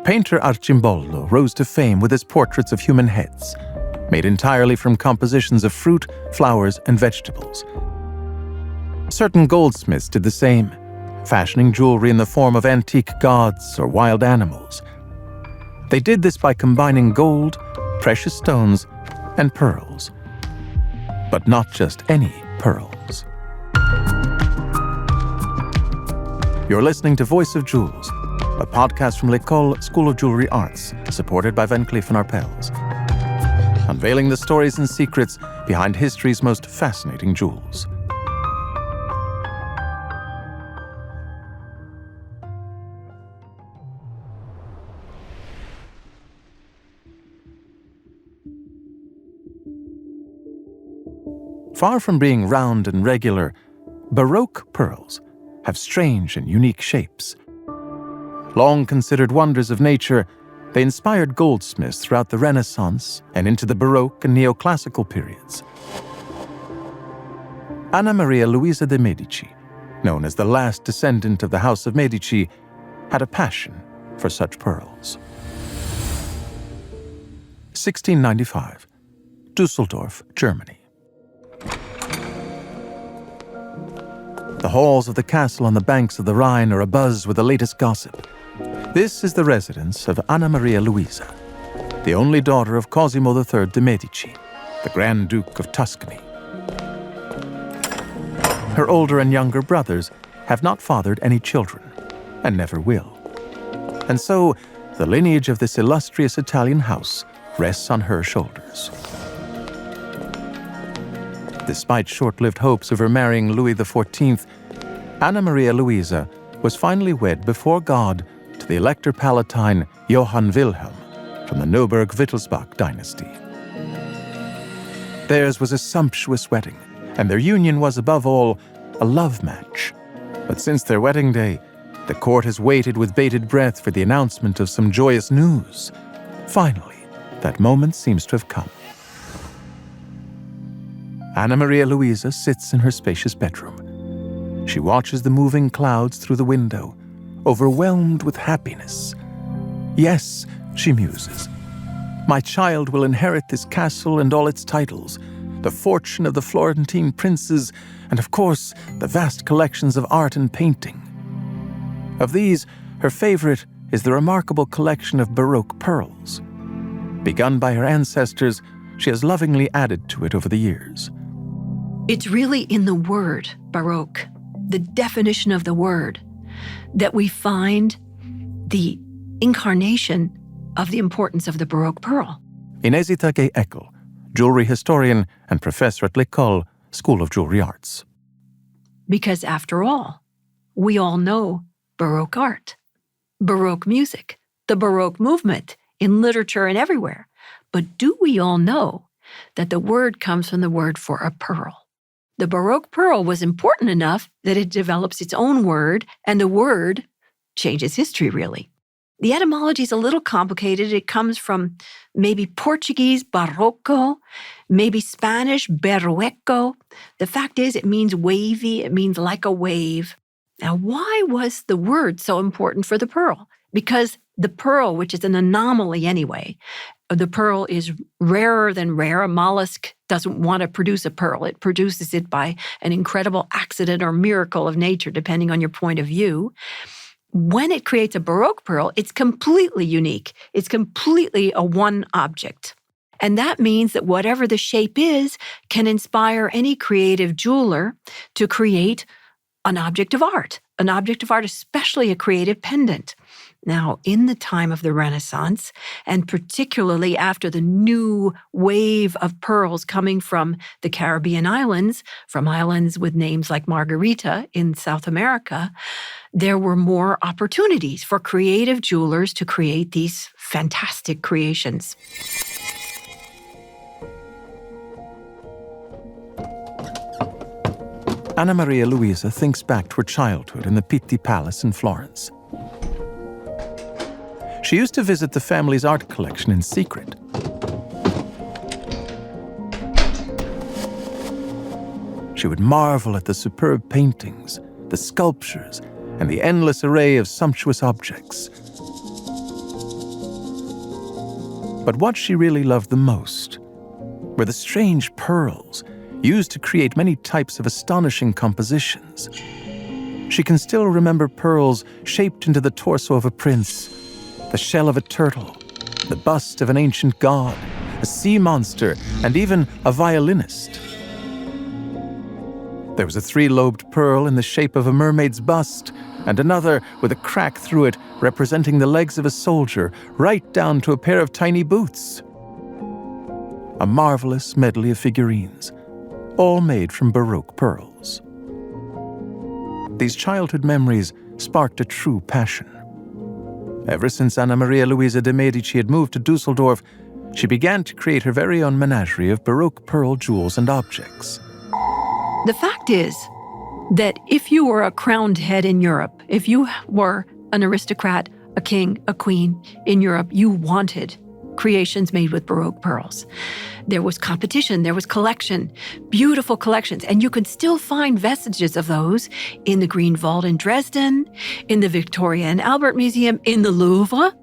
Painter Arcimboldo rose to fame with his portraits of human heads, made entirely from compositions of fruit, flowers, and vegetables. Certain goldsmiths did the same, fashioning jewelry in the form of antique gods or wild animals. They did this by combining gold, precious stones, and pearls. But not just any pearls. You're listening to Voice of Jewels, a podcast from L'École School of Jewelry Arts, supported by Cleef Arpels. Unveiling the stories and secrets behind history's most fascinating jewels. Far from being round and regular, Baroque pearls have strange and unique shapes. Long considered wonders of nature, they inspired goldsmiths throughout the Renaissance and into the Baroque and Neo-Classical periods. Maria Luisa de Medici, known as the last descendant of the House of Medici, had a passion for such pearls. 1695, Düsseldorf, Germany. The halls of the castle on the banks of the Rhine are abuzz with the latest gossip. This is the residence of Maria Luisa, the only daughter of Cosimo III de Medici, the Grand Duke of Tuscany. Her older and younger brothers have not fathered any children, and never will. And so, the lineage of this illustrious Italian house rests on her shoulders. Despite short-lived hopes of her marrying Louis XIV, Maria Luisa was finally wed before God to the Elector Palatine Johann Wilhelm from the Neuburg-Wittelsbach dynasty. Theirs was a sumptuous wedding, and their union was, above all, a love match. But since their wedding day, the court has waited with bated breath for the announcement of some joyous news. Finally, that moment seems to have come. Maria Luisa sits in her spacious bedroom. She watches the moving clouds through the window, overwhelmed with happiness. Yes, she muses, my child will inherit this castle and all its titles, the fortune of the Florentine princes, and of course, the vast collections of art and painting. Of these, her favorite is the remarkable collection of Baroque pearls. Begun by her ancestors, she has lovingly added to it over the years. It's really in the word, Baroque, the definition of the word, that we find the incarnation of the importance of the Baroque pearl. Inezita Gay-Eckel, jewelry historian and professor at L'École School of Jewelry Arts. Because after all, we all know Baroque art, Baroque music, the Baroque movement in literature and everywhere. But do we all know that the word comes from the word for a pearl? The Baroque pearl was important enough that it develops its own word, and the word changes history, really. The etymology is a little complicated. It comes from maybe Portuguese, barroco, maybe Spanish, berrueco. The fact is, it means wavy. It means like a wave. Now, why was the word so important for the pearl? Because the pearl, which is an anomaly anyway, the pearl is rarer than rare. A mollusk doesn't want to produce a pearl. It produces it by an incredible accident or miracle of nature, depending on your point of view. When it creates a Baroque pearl, it's completely unique. It's completely a one object. And that means that whatever the shape is can inspire any creative jeweler to create an object of art, especially a creative pendant. Now, in the time of the Renaissance, and particularly after the new wave of pearls coming from the Caribbean islands, from islands with names like Margarita in South America, there were more opportunities for creative jewelers to create these fantastic creations. Maria Luisa thinks back to her childhood in the Pitti Palace in Florence. She used to visit the family's art collection in secret. She would marvel at the superb paintings, the sculptures, and the endless array of sumptuous objects. But what she really loved the most were the strange pearls used to create many types of astonishing compositions. She can still remember pearls shaped into the torso of a prince, the shell of a turtle, the bust of an ancient god, a sea monster, and even a violinist. There was a 3-lobed pearl in the shape of a mermaid's bust, and another with a crack through it representing the legs of a soldier, right down to a pair of tiny boots. A marvelous medley of figurines, all made from Baroque pearls. These childhood memories sparked a true passion. Ever since Maria Luisa de Medici had moved to Dusseldorf, she began to create her very own menagerie of Baroque pearl jewels and objects. The fact is that if you were a crowned head in Europe, if you were an aristocrat, a king, a queen in Europe, you wanted creations made with Baroque pearls. There was competition, there was collection, beautiful collections, and you could still find vestiges of those in the Green Vault in Dresden, in the Victoria and Albert Museum, in the Louvre,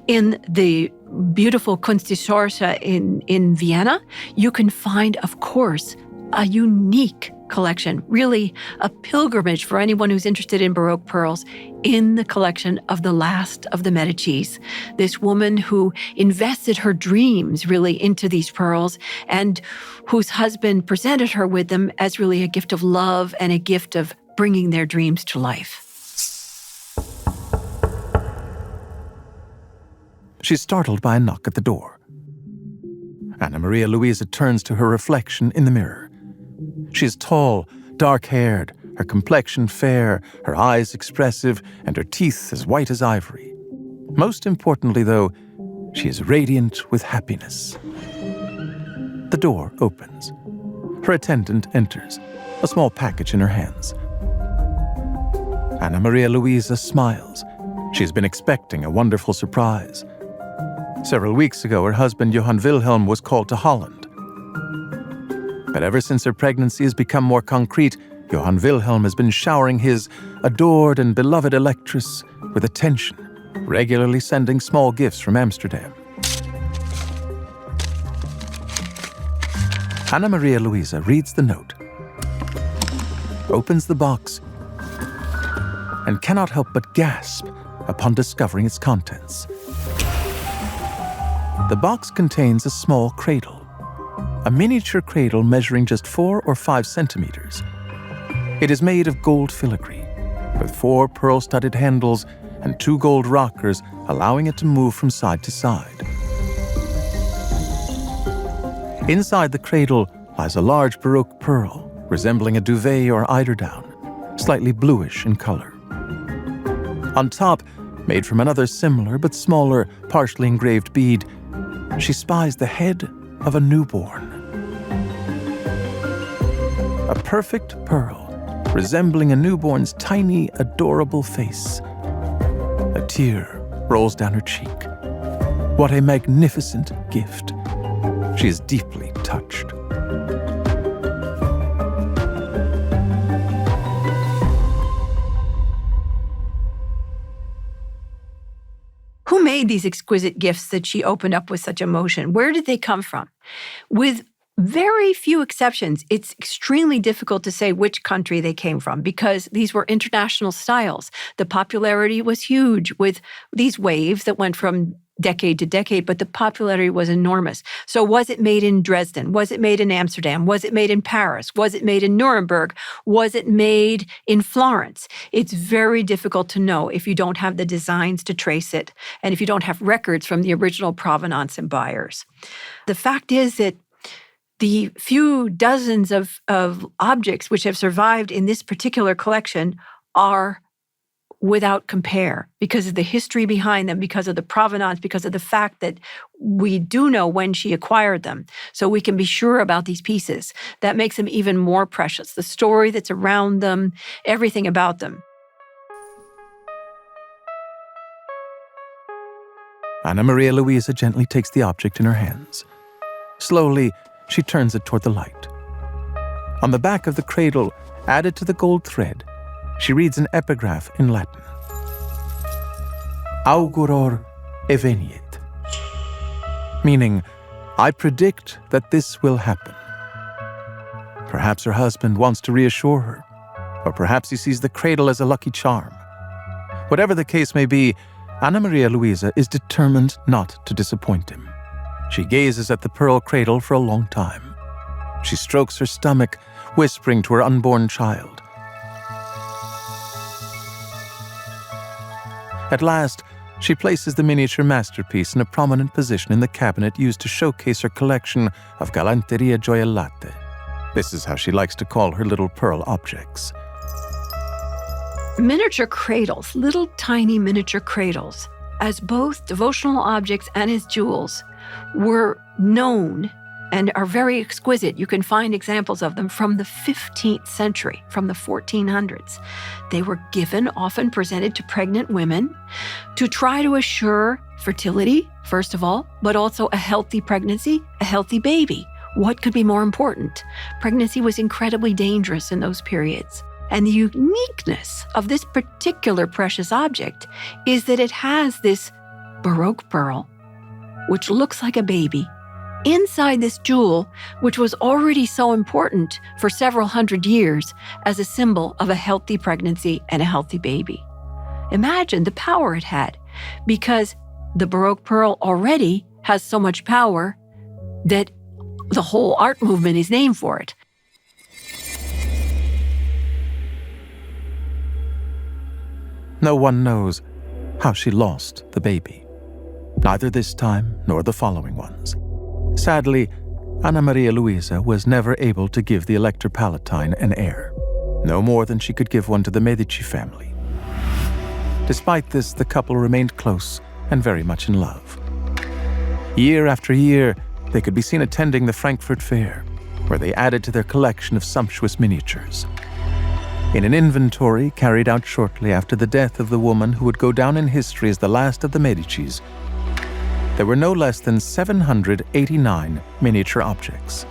in the beautiful Kunsthistorische in Vienna. You can find, of course, a unique collection, really a pilgrimage for anyone who's interested in Baroque pearls, in the collection of the last of the Medicis, this woman who invested her dreams really into these pearls and whose husband presented her with them as really a gift of love and a gift of bringing their dreams to life. She's startled by a knock at the door. Maria Luisa turns to her reflection in the mirror. She is tall, dark-haired, her complexion fair, her eyes expressive, and her teeth as white as ivory. Most importantly, though, she is radiant with happiness. The door opens. Her attendant enters, a small package in her hands. Maria Luisa smiles. She has been expecting a wonderful surprise. Several weeks ago, her husband, Johann Wilhelm, was called to Holland. But ever since her pregnancy has become more concrete, Johann Wilhelm has been showering his adored and beloved Electress with attention, regularly sending small gifts from Amsterdam. Maria Luisa reads the note, opens the box, and cannot help but gasp upon discovering its contents. The box contains a small cradle, a miniature cradle measuring just 4 or 5 centimeters. It is made of gold filigree, with 4 pearl-studded handles and 2 gold rockers, allowing it to move from side to side. Inside the cradle lies a large Baroque pearl, resembling a duvet or eiderdown, slightly bluish in color. On top, made from another similar but smaller, partially engraved bead, she spies the head of a newborn. A perfect pearl, resembling a newborn's tiny, adorable face. A tear rolls down her cheek. What a magnificent gift. She is deeply touched. Who made these exquisite gifts that she opened up with such emotion? Where did they come from? With very few exceptions, it's extremely difficult to say which country they came from because these were international styles. The popularity was huge with these waves that went from decade to decade, but the popularity was enormous. So was it made in Dresden? Was it made in Amsterdam? Was it made in Paris? Was it made in Nuremberg? Was it made in Florence? It's very difficult to know if you don't have the designs to trace it and if you don't have records from the original provenance and buyers. The fact is that the few dozens of objects which have survived in this particular collection are without compare because of the history behind them, because of the provenance, because of the fact that we do know when she acquired them. So we can be sure about these pieces. That makes them even more precious. The story that's around them, everything about them. Maria Luisa gently takes the object in her hands. Slowly, she turns it toward the light. On the back of the cradle, added to the gold thread, she reads an epigraph in Latin. Auguror eveniet. meaning, I predict that this will happen. Perhaps her husband wants to reassure her, or perhaps he sees the cradle as a lucky charm. Whatever the case may be, Anna Maria Luisa is determined not to disappoint him. She gazes at the pearl cradle for a long time. She strokes her stomach, whispering to her unborn child. At last, she places the miniature masterpiece in a prominent position in the cabinet used to showcase her collection of galanteria gioiellate. This is how she likes to call her little pearl objects. Miniature cradles, little tiny miniature cradles, as both devotional objects and as jewels, were known and are very exquisite. You can find examples of them from the 15th century, from the 1400s. They were given, often presented to pregnant women to try to assure fertility, first of all, but also a healthy pregnancy, a healthy baby. What could be more important? Pregnancy was incredibly dangerous in those periods. And the uniqueness of this particular precious object is that it has this Baroque pearl, which looks like a baby, inside this jewel, which was already so important for several hundred years as a symbol of a healthy pregnancy and a healthy baby. Imagine the power it had, because the Baroque pearl already has so much power that the whole art movement is named for it. No one knows how she lost the baby, neither this time nor the following ones. Sadly, Anna Maria Luisa was never able to give the Elector Palatine an heir, no more than she could give one to the Medici family. Despite this, the couple remained close and very much in love. Year after year, they could be seen attending the Frankfurt Fair, where they added to their collection of sumptuous miniatures. In an inventory carried out shortly after the death of the woman who would go down in history as the last of the Medicis, there were no less than 789 miniature objects.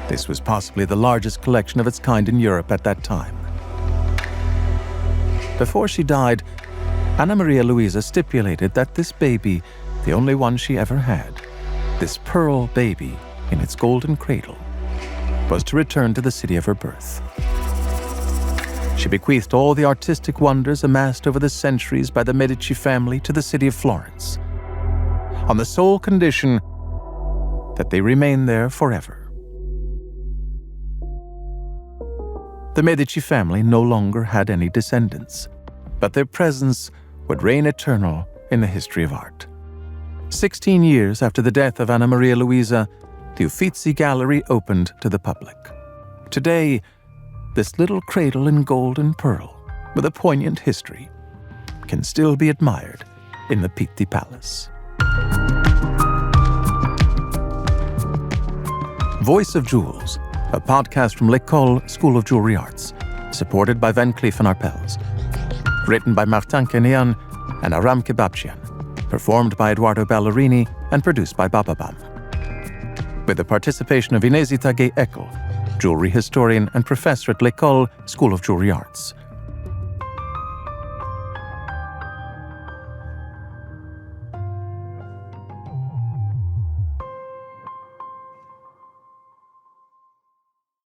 This was possibly the largest collection of its kind in Europe at that time. Before she died, Anna Maria Luisa stipulated that this baby, the only one she ever had, this pearl baby in its golden cradle, was to return to the city of her birth. She bequeathed all the artistic wonders amassed over the centuries by the Medici family to the city of Florence, on the sole condition that they remain there forever. The Medici family no longer had any descendants, but their presence would reign eternal in the history of art. 16 years after the death of Anna Maria Luisa, the Uffizi Gallery opened to the public. Today, this little cradle in gold and pearl, with a poignant history, can still be admired in the Pitti Palace. Voice of Jewels, a podcast from L'École School of Jewelry Arts, supported by Cleef Arpels. Written by Martin Quenehen and Aram Kebabdjian. Performed by Edoardo Ballerini and produced by Bababam. With the participation of Inezita Gay-Eckel, jewelry historian and professor at L'École School of Jewelry Arts.